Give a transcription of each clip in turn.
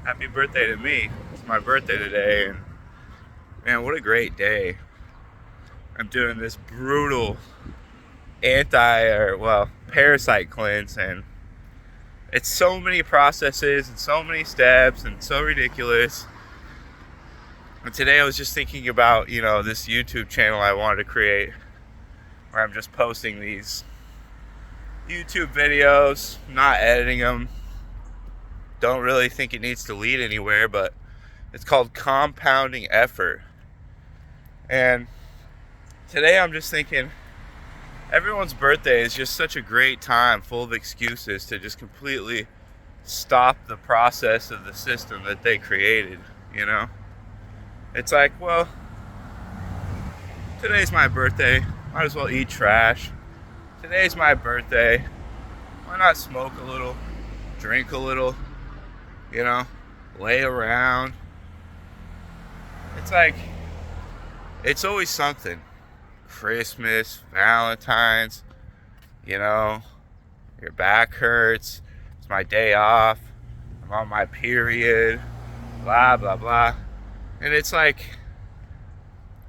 Happy birthday to me. It's my birthday today, and man, what a great day. I'm doing this brutal parasite cleanse, and it's so many processes and so many steps and so ridiculous. And today I was just thinking about, this YouTube channel I wanted to create where I'm just posting these YouTube videos, not editing them. Don't really think it needs to lead anywhere, but it's called compounding effort. And today I'm just thinking everyone's birthday is just such a great time full of excuses to just completely stop the process of the system that they created, It's like, well, today's my birthday. Might as well eat trash. Today's my birthday. Why not smoke a little, drink a little, lay around? It's like, it's always something. Christmas, Valentine's, your back hurts. It's my day off. I'm on my period. Blah, blah, blah. And it's like,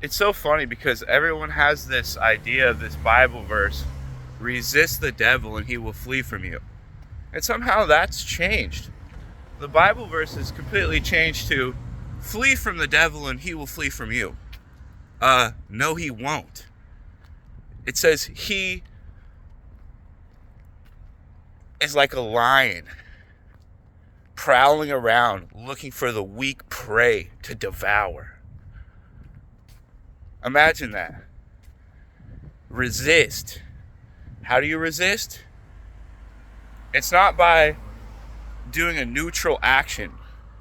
it's so funny because everyone has this idea of this Bible verse, resist the devil and he will flee from you. And somehow that's changed. The Bible verse is completely changed to flee from the devil and he will flee from you. No, he won't. It says he is like a lion prowling around looking for the weak prey to devour. Imagine that. Resist. How do you resist? It's not by doing a neutral action.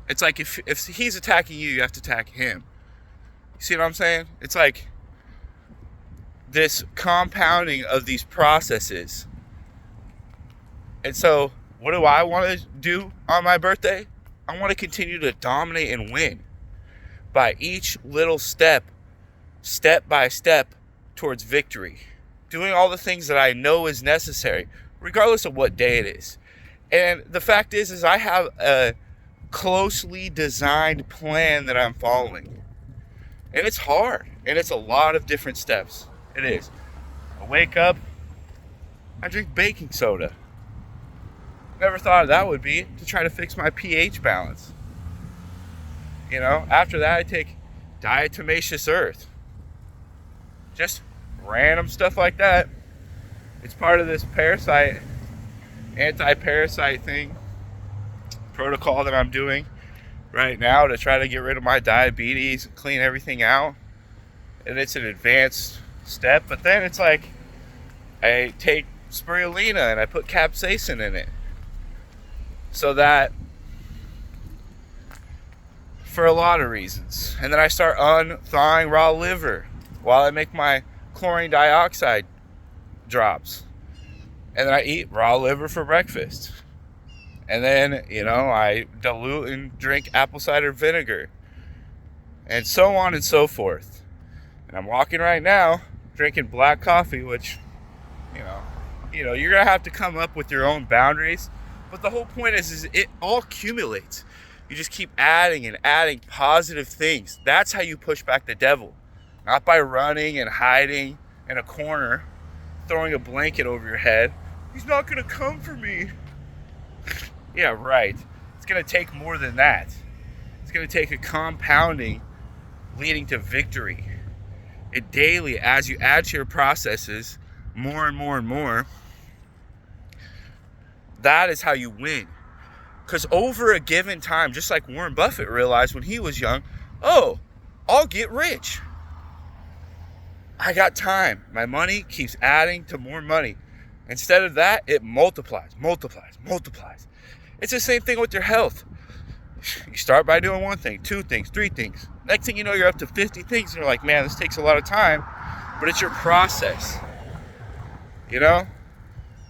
It's like if he's attacking you, you have to attack him. You see what I'm saying? It's like this compounding of these processes. And so, what do I want to do on my birthday? I want to continue to dominate and win by each little step by step towards victory. Doing all the things that I know is necessary, regardless of what day it is. And the fact is I have a closely designed plan that I'm following. And it's hard. And it's a lot of different steps. It is. I wake up, I drink baking soda. Never thought that would be to try to fix my pH balance. After that I take diatomaceous earth. Just random stuff like that. It's part of this anti-parasite thing, protocol that I'm doing right now to try to get rid of my diabetes and clean everything out. And it's an advanced step, but then it's like I take spirulina and I put capsaicin in it so that for a lot of reasons. And then I start unthawing raw liver while I make my chlorine dioxide drops. And then I eat raw liver for breakfast. And then, I dilute and drink apple cider vinegar. And so on and so forth. And I'm walking right now, drinking black coffee, which, you're going to have to come up with your own boundaries. But the whole point is it all accumulates. You just keep adding and adding positive things. That's how you push back the devil. Not by running and hiding in a corner, throwing a blanket over your head. He's not going to come for me. Yeah, right. It's going to take more than that. It's going to take a compounding leading to victory. It daily, as you add to your processes more and more and more, that is how you win. Because over a given time, just like Warren Buffett realized when he was young, I'll get rich. I got time. My money keeps adding to more money. Instead of that, it multiplies. It's the same thing with your health. You start by doing one thing, two things, three things. Next thing you know, you're up to 50 things. And you're like, man, this takes a lot of time. But it's your process. And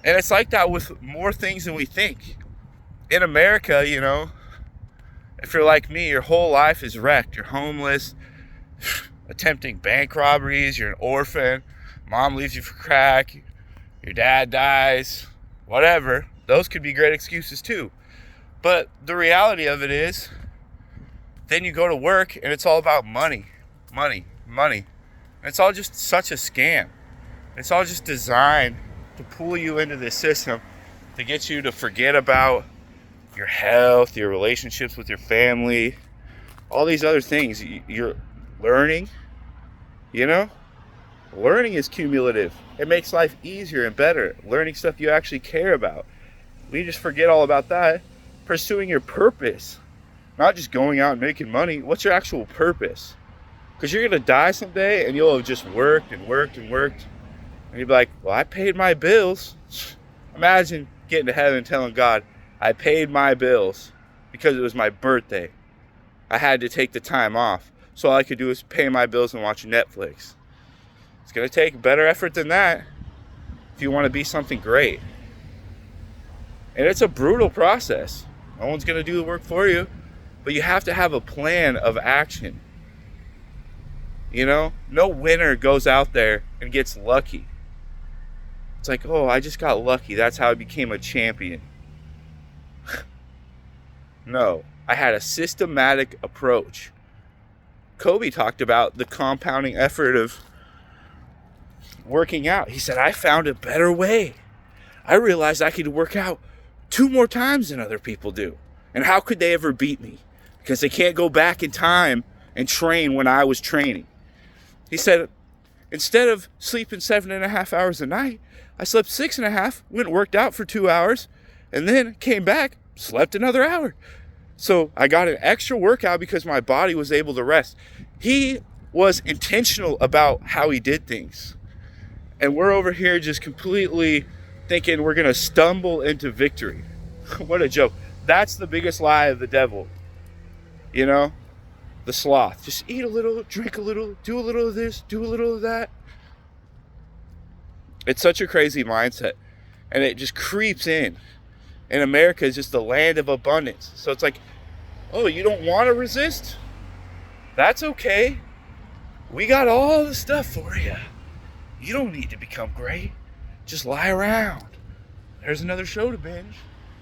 it's like that with more things than we think. In America, if you're like me, your whole life is wrecked. You're homeless, attempting bank robberies. You're an orphan. Mom leaves you for crack. Your dad dies. Whatever. Those could be great excuses too. But the reality of it is, then you go to work and it's all about money, money, money. And it's all just such a scam. It's all just designed to pull you into this system to get you to forget about your health, your relationships with your family, all these other things. You're learning, you know? Learning is cumulative. It makes life easier and better. Learning stuff you actually care about. We just forget all about that. Pursuing your purpose. Not just going out and making money. What's your actual purpose? Because you're going to die someday and you'll have just worked and worked and worked. And you'll be like, well, I paid my bills. Imagine getting to heaven and telling God, I paid my bills because it was my birthday. I had to take the time off. So all I could do was pay my bills and watch Netflix. It's going to take better effort than that if you want to be something great. And it's a brutal process. No one's going to do the work for you. But you have to have a plan of action. You know? No winner goes out there and gets lucky. It's like, oh, I just got lucky. That's how I became a champion. No. I had a systematic approach. Kobe talked about the compounding effort of working out. He said, I found a better way. I realized I could work out 2 more times than other people do. And how could they ever beat me? Because they can't go back in time and train when I was training. He said, instead of sleeping 7.5 hours a night, I slept 6.5, went and worked out for 2 hours, and then came back, slept another hour. So I got an extra workout because my body was able to rest. He was intentional about how he did things. And we're over here just completely thinking we're going to stumble into victory. What a joke. That's the biggest lie of the devil. You know? The sloth. Just eat a little, drink a little, do a little of this, do a little of that. It's such a crazy mindset. And it just creeps in. And America is just the land of abundance. So it's like, oh, you don't want to resist? That's okay. We got all the stuff for you. You don't need to become great. Just lie around. There's another show to binge.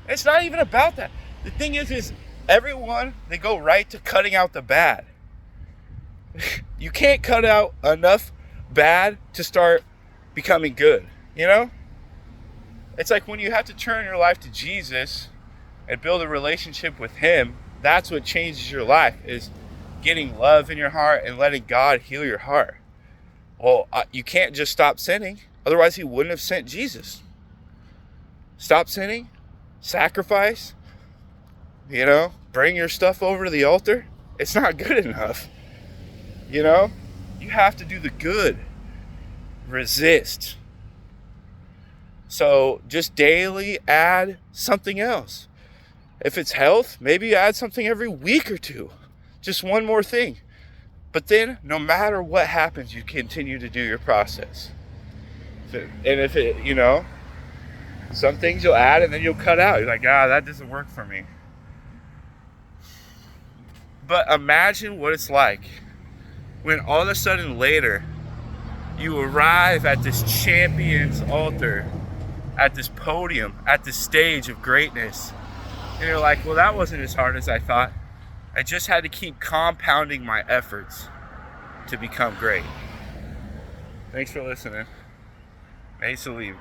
It's not even about that. The thing is everyone, they go right to cutting out the bad. You can't cut out enough bad to start becoming good, you know? It's like when you have to turn your life to Jesus and build a relationship with him, that's what changes your life, is getting love in your heart and letting God heal your heart. Well, you can't just stop sinning. Otherwise, he wouldn't have sent Jesus. Stop sinning. Sacrifice. You know, bring your stuff over to the altar. It's not good enough. You know, you have to do the good. Resist. So just daily add something else. If it's health, maybe add something every week or 2. Just one more thing. But then, no matter what happens, you continue to do your process. If it, you know, some things you'll add and then you'll cut out. You're like, that doesn't work for me. But imagine what it's like when all of a sudden later, you arrive at this champion's altar, at this podium, at this stage of greatness. And you're like, well, that wasn't as hard as I thought. I just had to keep compounding my efforts to become great. Thanks for listening. May Salib.